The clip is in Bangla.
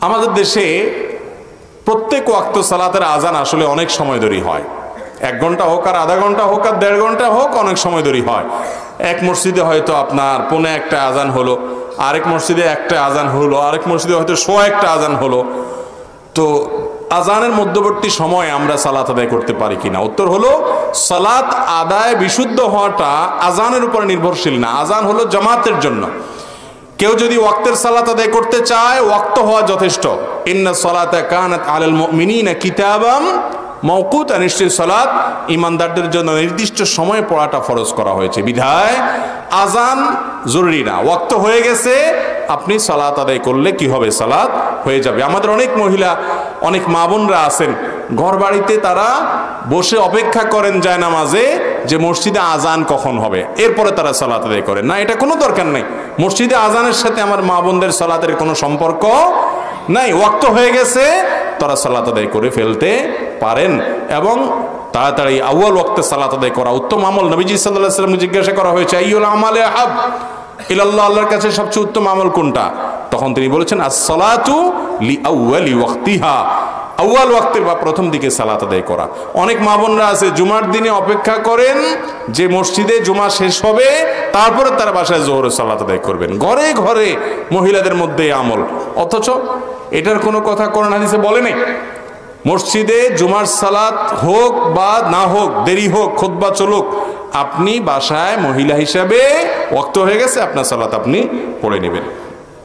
আমাদের দেশে প্রত্যেক ওয়াক্ত সালাতের আজান আসলে অনেক সময় ধরে হয়। 1 ঘন্টা হোক আর আধা ঘন্টা হোক আর 1.5 ঘন্টা হোক, অনেক সময় ধরে হয়। এক মসজিদে হয়তো আপনার 1:45 আজান হলো, আরেক মসজিদে 1টা আজান হলো, আরেক মসজিদে হয়তো 1:15 আজান হলো। তো আজানের মধ্যবর্তী সময়ে আমরা সালাত আদায় করতে পারি কিনা? উত্তর হলো, সালাত আদায় বিশুদ্ধ হওয়াটা আজানের উপর নির্ভরশীল না। আজান হলো জামাতের জন্য। কেউ যদি ওয়াক্তের সালাত আদায় করতে চায়, ওয়াক্ত হওয়া যথেষ্ট। ইন্না সালাতা কানাত আলাল মুমিনিনা কিতাবাম মাওকুতা, নিশ্চয় সালাত ইমানদারদের জন্য নির্দিষ্ট সময়ে পড়াটা ফরজ করা হয়েছে। বিধায় আজান জরুরি না। ওয়াক্ত হয়ে গেছে, আপনি সালাত আদায় করলে কি হবে? সালাত হয়ে যাবে। আমাদের অনেক মহিলা, অনেক মা বোনরা আছেন, ঘর বাড়িতে তারা বসে অপেক্ষা করেন জায়নামাজে যে মসজিদে আজান কখন হবে, এরপরে তারা সালাত আদায় করেন। না, এটা কোনো দরকার নেই। মসজিদে আজানের সাথে আমার মা বোনদের সালাতের কোনো সম্পর্ক নাই। ওয়াক্ত হয়ে গেছে, তারা সালাত আদায় করে ফেলতে পারেন। এবং তাড়াতাড়ি আউয়াল ওয়াক্তে সালাত আদায় করা উত্তম আমল। নবীজি সাল্লাল্লাহু আলাইহি ওয়াসাল্লাম জিজ্ঞাসা করা হয়েছে, আইয়ুল আমালে আহাব ইলাল্লাহ, আল্লাহর কাছে সবচেয়ে উত্তম আমল কোনটা? তখন তিনি বলেছেন, আস-সালাতু লিআউয়ালি ওয়াক্তিহা, আউয়াল ওয়াক্তের বা প্রথম দিকে সালাত আদায় করা। অনেক মা বোনরা আছে জুমার দিনে অপেক্ষা করেন যে মসজিদে জুমা শেষ হবে, তারপরে তারা বাসায় জোহরের সালাত আদায় করবেন। ঘরে ঘরে মহিলাদের মধ্যে আমল, অথচ এটার কোনো কথা কোরআন হাদিসে বলে নেই। মসজিদে জুমার সালাত হোক বা না হোক, দেরি হোক, খুতবা চলুক, আপনি বাসায় মহিলা হিসাবে ওয়াক্ত হয়ে গেছে, আপনার সালাত আপনি পড়ে নেবেন।